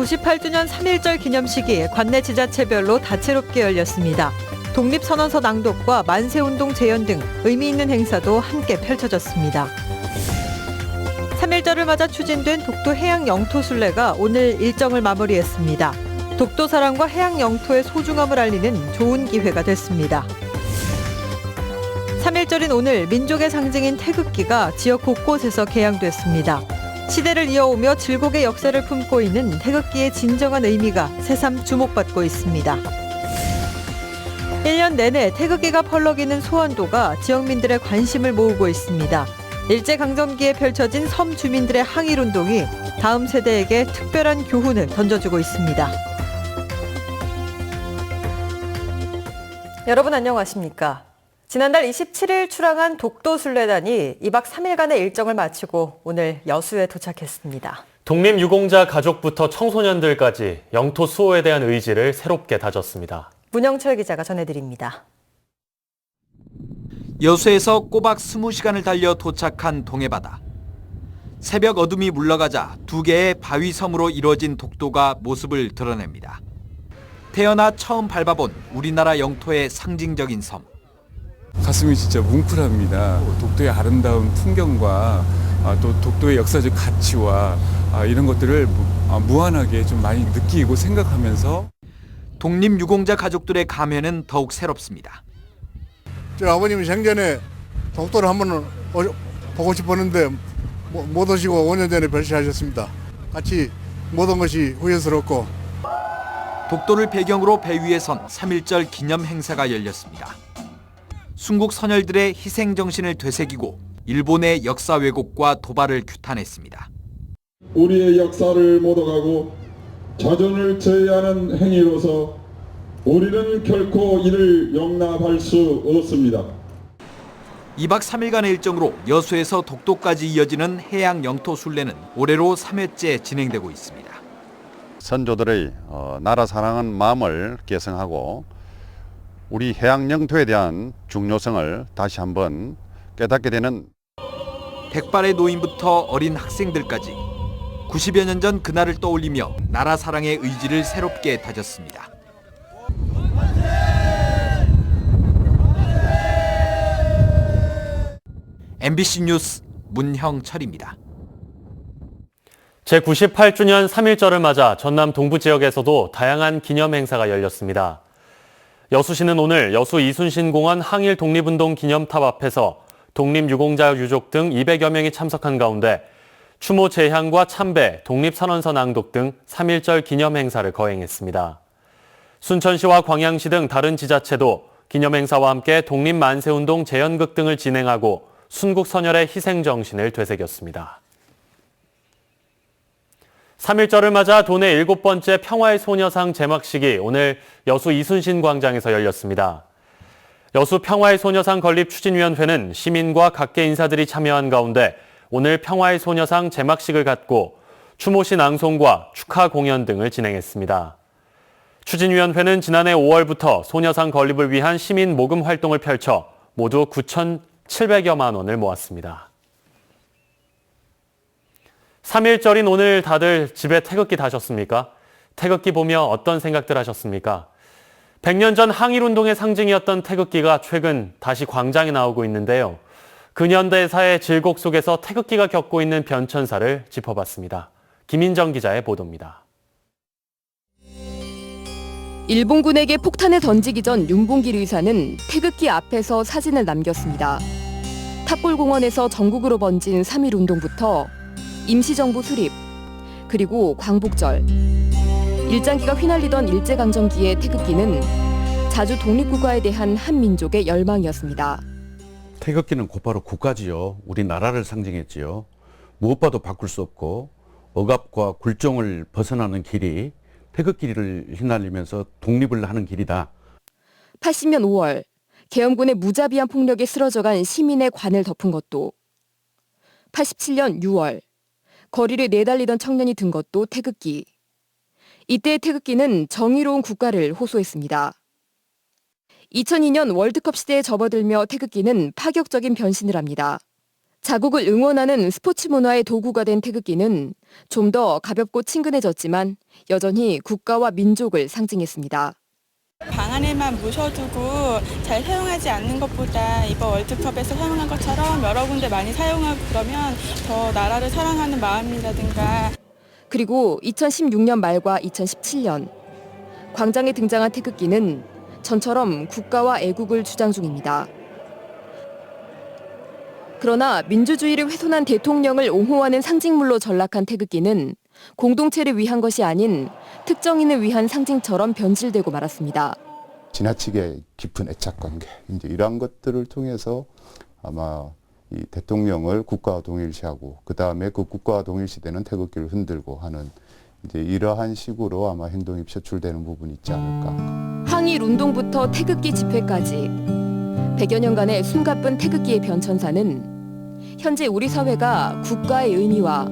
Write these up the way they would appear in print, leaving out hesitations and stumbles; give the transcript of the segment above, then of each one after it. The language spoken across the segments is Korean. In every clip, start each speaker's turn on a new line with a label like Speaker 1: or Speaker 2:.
Speaker 1: 제98주년 3.1절 기념식이 관내 지자체별로 다채롭게 열렸습니다. 독립선언서 낭독과 만세운동 재연 등 의미 있는 행사도 함께 펼쳐졌습니다. 3.1절을 맞아 추진된 독도 해양 영토 순례가 오늘 일정을 마무리했습니다. 독도 사랑과 해양 영토의 소중함을 알리는 좋은 기회가 됐습니다. 3.1절인 오늘 민족의 상징인 태극기가 지역 곳곳에서 개양됐습니다. 시대를 이어오며 질곡의 역사를 품고 있는 태극기의 진정한 의미가 새삼 주목받고 있습니다. 1년 내내 태극기가 펄럭이는 소환도가 지역민들의 관심을 모으고 있습니다. 일제강점기에 펼쳐진 섬 주민들의 항일운동이 다음 세대에게 특별한 교훈을 던져주고 있습니다. 여러분 안녕하십니까? 지난달 27일 출항한 독도 순례단이 2박 3일간의 일정을 마치고 오늘 여수에 도착했습니다.
Speaker 2: 독립유공자 가족부터 청소년들까지 영토 수호에 대한 의지를 새롭게 다졌습니다.
Speaker 1: 문영철 기자가 전해드립니다.
Speaker 3: 여수에서 꼬박 20시간을 달려 도착한 동해바다. 새벽 어둠이 물러가자 두 개의 바위섬으로 이루어진 독도가 모습을 드러냅니다. 태어나 처음 밟아본 우리나라 영토의 상징적인 섬.
Speaker 4: 가슴이 진짜 뭉클합니다. 독도의 아름다운 풍경과 또 독도의 역사적 가치와 이런 것들을 무한하게 좀 많이 느끼고 생각하면서
Speaker 3: 독립유공자 가족들의 감회는 더욱 새롭습니다.
Speaker 5: 저 아버님이 생전에 독도를 한번 보고 싶었는데 못 오시고 5년 전에 별세하셨습니다. 같이 못 온 것이 후회스럽고.
Speaker 3: 독도를 배경으로 배 위에 선 3.1절 기념 행사가 열렸습니다. 순국 선열들의 희생 정신을 되새기고 일본의 역사 왜곡과 도발을 규탄했습니다.
Speaker 6: 우리의 역사를 묻어가고 자존을 제외하는 행위로서 우리는 결코 이를 용납할 수 없습니다.
Speaker 3: 2박 3일간의 일정으로 여수에서 독도까지 이어지는 해양 영토 순례는 올해로 3회째 진행되고 있습니다.
Speaker 7: 선조들의 나라 사랑하는 마음을 계승하고 우리 해양 영토에 대한 중요성을 다시 한번 깨닫게 되는
Speaker 3: 백발의 노인부터 어린 학생들까지 90여 년 전 그날을 떠올리며 나라 사랑의 의지를 새롭게 다졌습니다. MBC 뉴스 문형철입니다.
Speaker 2: 제98주년 3.1절을 맞아 전남 동부 지역에서도 다양한 기념 행사가 열렸습니다. 여수시는 오늘 여수 이순신공원 항일 독립운동 기념탑 앞에서 독립유공자 유족 등 200여 명이 참석한 가운데 추모 제향과 참배, 독립선언서 낭독 등 3.1절 기념 행사를 거행했습니다. 순천시와 광양시 등 다른 지자체도 기념 행사와 함께 독립만세운동 재연극 등을 진행하고 순국 선열의 희생 정신을 되새겼습니다. 3.1절을 맞아 도내 7번째 평화의 소녀상 제막식이 오늘 여수 이순신 광장에서 열렸습니다. 여수 평화의 소녀상 건립 추진위원회는 시민과 각계 인사들이 참여한 가운데 오늘 평화의 소녀상 제막식을 갖고 추모시 낭송과 축하 공연 등을 진행했습니다. 추진위원회는 지난해 5월부터 소녀상 건립을 위한 시민 모금 활동을 펼쳐 모두 9,700여만 원을 모았습니다. 3.1절인 오늘 다들 집에 태극기 다셨습니까? 태극기 보며 어떤 생각들 하셨습니까? 100년 전 항일운동의 상징이었던 태극기가 최근 다시 광장에 나오고 있는데요. 근현대사의 질곡 속에서 태극기가 겪고 있는 변천사를 짚어봤습니다. 김인정 기자의 보도입니다.
Speaker 8: 일본군에게 폭탄을 던지기 전 윤봉길 의사는 태극기 앞에서 사진을 남겼습니다. 탑골공원에서 전국으로 번진 3.1운동부터 임시정부 수립, 그리고 광복절. 일장기가 휘날리던 일제강점기의 태극기는 자주 독립국가에 대한 한 민족의 열망이었습니다.
Speaker 9: 태극기는 곧바로 국가지요. 우리나라를 상징했지요. 무엇과도 바꿀 수 없고 억압과 굴종을 벗어나는 길이 태극기를 휘날리면서 독립을 하는 길이다.
Speaker 8: 80년 5월 계엄군의 무자비한 폭력에 쓰러져간 시민의 관을 덮은 것도, 87년 6월 거리를 내달리던 청년이 든 것도 태극기. 이때의 태극기는 정의로운 국가를 호소했습니다. 2002년 월드컵 시대에 접어들며 태극기는 파격적인 변신을 합니다. 자국을 응원하는 스포츠 문화의 도구가 된 태극기는 좀 더 가볍고 친근해졌지만 여전히 국가와 민족을 상징했습니다.
Speaker 10: 방 안에만 모셔두고 잘 사용하지 않는 것보다 이번 월드컵에서 사용한 것처럼 여러 군데 많이 사용하고 그러면 더 나라를 사랑하는 마음이라든가.
Speaker 8: 그리고 2016년 말과 2017년 광장에 등장한 태극기는 전처럼 국가와 애국을 주장 중입니다. 그러나 민주주의를 훼손한 대통령을 옹호하는 상징물로 전락한 태극기는 공동체를 위한 것이 아닌 특정인을 위한 상징처럼 변질되고 말았습니다.
Speaker 11: 지나치게 깊은 애착관계, 이제 이러한 것들을 통해서 아마 이 대통령을 국가와 동일시하고 그 다음에 그 국가와 동일시되는 태극기를 흔들고 하는 이제 이러한 식으로 아마 행동이 표출되는 부분이 있지 않을까.
Speaker 8: 항일 운동부터 태극기 집회까지 100여 년간의 숨가쁜 태극기의 변천사는 현재 우리 사회가 국가의 의미와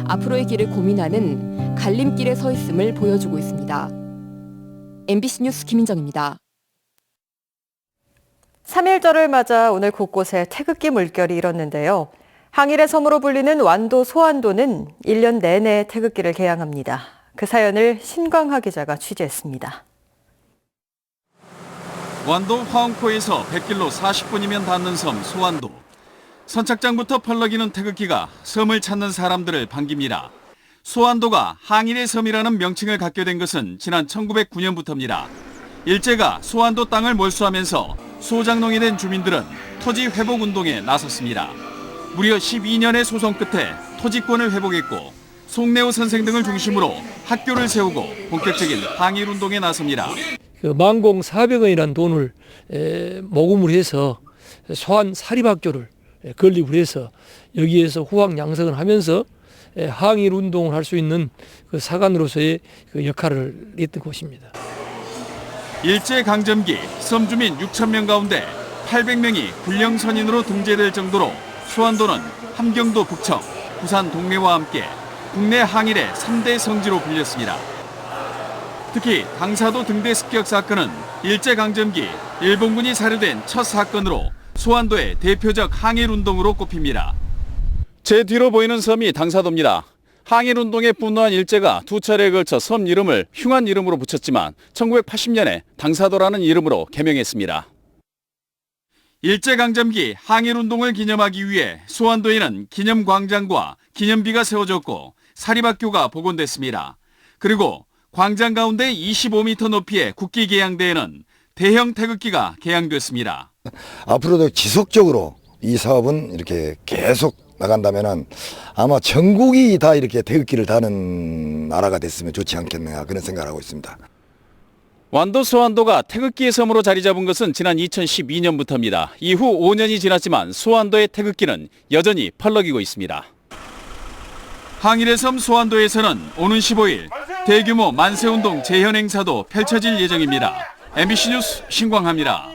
Speaker 8: 앞으로의 길을 고민하는 갈림길에 서 있음을 보여주고 있습니다. MBC 뉴스 김인정입니다.
Speaker 1: 3.1절을 맞아 오늘 곳곳에 태극기 물결이 일었는데요. 항일의 섬으로 불리는 완도 소환도는 1년 내내 태극기를 개양합니다. 그 사연을 신광하 기자가 취재했습니다.
Speaker 3: 완도 화엄코에서 100길로 40분이면 닿는 섬 소환도. 선착장부터 펄럭이는 태극기가 섬을 찾는 사람들을 반깁니다. 소환도가 항일의 섬이라는 명칭을 갖게 된 것은 지난 1909년부터입니다. 일제가 소환도 땅을 몰수하면서 소장농이 된 주민들은 토지 회복 운동에 나섰습니다. 무려 12년의 소송 끝에 토지권을 회복했고 송내호 선생 등을 중심으로 학교를 세우고 본격적인 항일 운동에 나섭니다.
Speaker 12: 그 만공 400원이라는 돈을 모금을 해서 소환 사립학교를 건립을 해서 여기에서 후학 양성을 하면서 항일 운동을 할 수 있는 그 사관으로서의 그 역할을 했던 곳입니다.
Speaker 3: 일제강점기 섬 주민 6,000명 가운데 800명이 군령선인으로 등재될 정도로 소환도는 함경도 북청, 부산 동래와 함께 국내 항일의 3대 성지로 불렸습니다. 특히 당사도 등대 습격 사건은 일제강점기 일본군이 살해된 첫 사건으로 소환도의 대표적 항일운동으로 꼽힙니다. 제 뒤로 보이는 섬이 당사도입니다. 항일운동에 분노한 일제가 두 차례에 걸쳐 섬 이름을 흉한 이름으로 붙였지만 1980년에 당사도라는 이름으로 개명했습니다. 일제강점기 항일운동을 기념하기 위해 소환도에는 기념광장과 기념비가 세워졌고 사립학교가 복원됐습니다. 그리고 광장 가운데 25m 높이의 국기 개양대에는 대형 태극기가 개양됐습니다.
Speaker 13: 앞으로도 지속적으로 이 사업은 이렇게 계속 나간다면은 아마 전국이 다 이렇게 태극기를 다는 나라가 됐으면 좋지 않겠나 그런 생각을 하고 있습니다.
Speaker 3: 완도 소환도가 태극기의 섬으로 자리 잡은 것은 지난 2012년부터입니다. 이후 5년이 지났지만 소환도의 태극기는 여전히 펄럭이고 있습니다. 항일의 섬 소환도에서는 오는 15일 대규모 만세운동 재현 행사도 펼쳐질 예정입니다. MBC 뉴스 신광하입니다.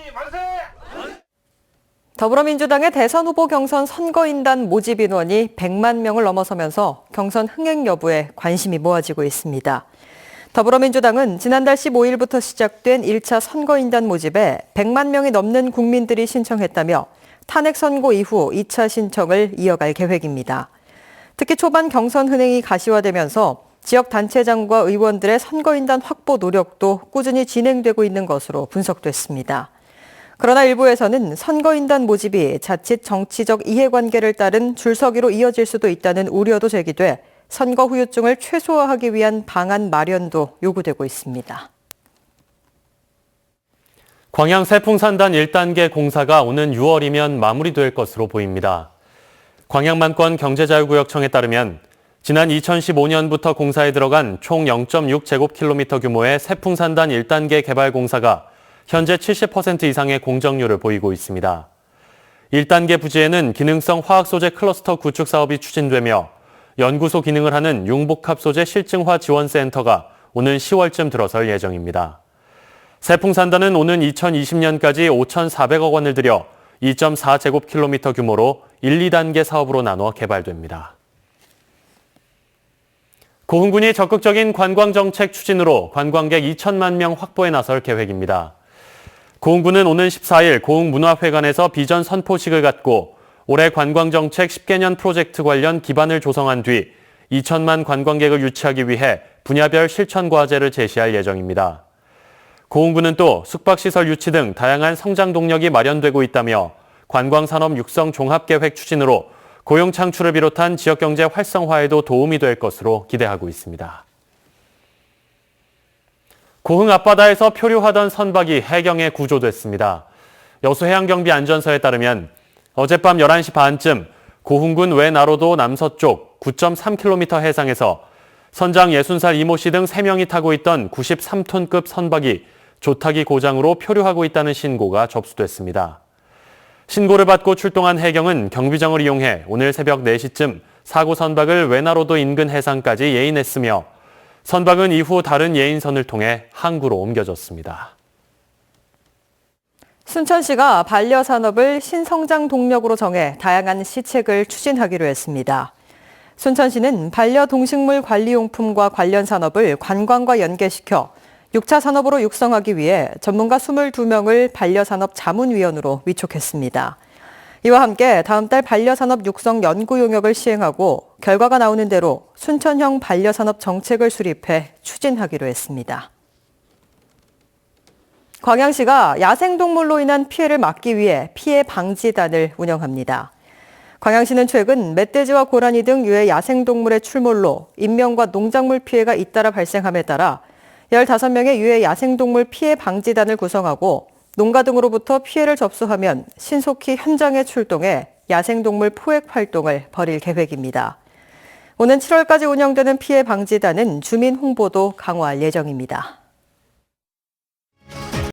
Speaker 1: 더불어민주당의 대선 후보 경선 선거인단 모집 인원이 100만 명을 넘어서면서 경선 흥행 여부에 관심이 모아지고 있습니다. 더불어민주당은 지난달 15일부터 시작된 1차 선거인단 모집에 100만 명이 넘는 국민들이 신청했다며 탄핵 선고 이후 2차 신청을 이어갈 계획입니다. 특히 초반 경선 흥행이 가시화되면서 지역 단체장과 의원들의 선거인단 확보 노력도 꾸준히 진행되고 있는 것으로 분석됐습니다. 그러나 일부에서는 선거인단 모집이 자칫 정치적 이해관계를 따른 줄서기로 이어질 수도 있다는 우려도 제기돼 선거 후유증을 최소화하기 위한 방안 마련도 요구되고 있습니다.
Speaker 2: 광양 세풍산단 1단계 공사가 오는 6월이면 마무리될 것으로 보입니다. 광양만권 경제자유구역청에 따르면 지난 2015년부터 공사에 들어간 총 0.6제곱킬로미터 규모의 세풍산단 1단계 개발 공사가 현재 70% 이상의 공정률을 보이고 있습니다. 1단계 부지에는 기능성 화학소재 클러스터 구축 사업이 추진되며 연구소 기능을 하는 융복합소재 실증화 지원센터가 오는 10월쯤 들어설 예정입니다. 세풍산단은 오는 2020년까지 5,400억 원을 들여 2.4제곱킬로미터 규모로 1, 2단계 사업으로 나눠 개발됩니다. 고흥군이 적극적인 관광정책 추진으로 관광객 2천만 명 확보에 나설 계획입니다. 고흥군은 오는 14일 고흥문화회관에서 비전 선포식을 갖고 올해 관광정책 10개년 프로젝트 관련 기반을 조성한 뒤 2천만 관광객을 유치하기 위해 분야별 실천 과제를 제시할 예정입니다. 고흥군은 또 숙박시설 유치 등 다양한 성장 동력이 마련되고 있다며 관광산업 육성 종합계획 추진으로 고용 창출을 비롯한 지역경제 활성화에도 도움이 될 것으로 기대하고 있습니다. 고흥 앞바다에서 표류하던 선박이 해경에 구조됐습니다. 여수해양경비안전서에 따르면 어젯밤 11시 반쯤 고흥군 외나로도 남서쪽 9.3km 해상에서 선장 60살 이모 씨 등 3명이 타고 있던 93톤급 선박이 조타기 고장으로 표류하고 있다는 신고가 접수됐습니다. 신고를 받고 출동한 해경은 경비정을 이용해 오늘 새벽 4시쯤 사고 선박을 외나로도 인근 해상까지 예인했으며 선박은 이후 다른 예인선을 통해 항구로 옮겨졌습니다.
Speaker 1: 순천시가 반려산업을 신성장 동력으로 정해 다양한 시책을 추진하기로 했습니다. 순천시는 반려동식물 관리용품과 관련 산업을 관광과 연계시켜 6차 산업으로 육성하기 위해 전문가 22명을 반려산업 자문위원으로 위촉했습니다. 이와 함께 다음 달 반려산업 육성 연구 용역을 시행하고 결과가 나오는 대로 순천형 반려산업 정책을 수립해 추진하기로 했습니다. 광양시가 야생동물로 인한 피해를 막기 위해 피해 방지단을 운영합니다. 광양시는 최근 멧돼지와 고라니 등 유해 야생동물의 출몰로 인명과 농작물 피해가 잇따라 발생함에 따라 15명의 유해 야생동물 피해 방지단을 구성하고 농가 등으로부터 피해를 접수하면 신속히 현장에 출동해 야생동물 포획 활동을 벌일 계획입니다. 오는 7월까지 운영되는 피해 방지단은 주민 홍보도 강화할 예정입니다.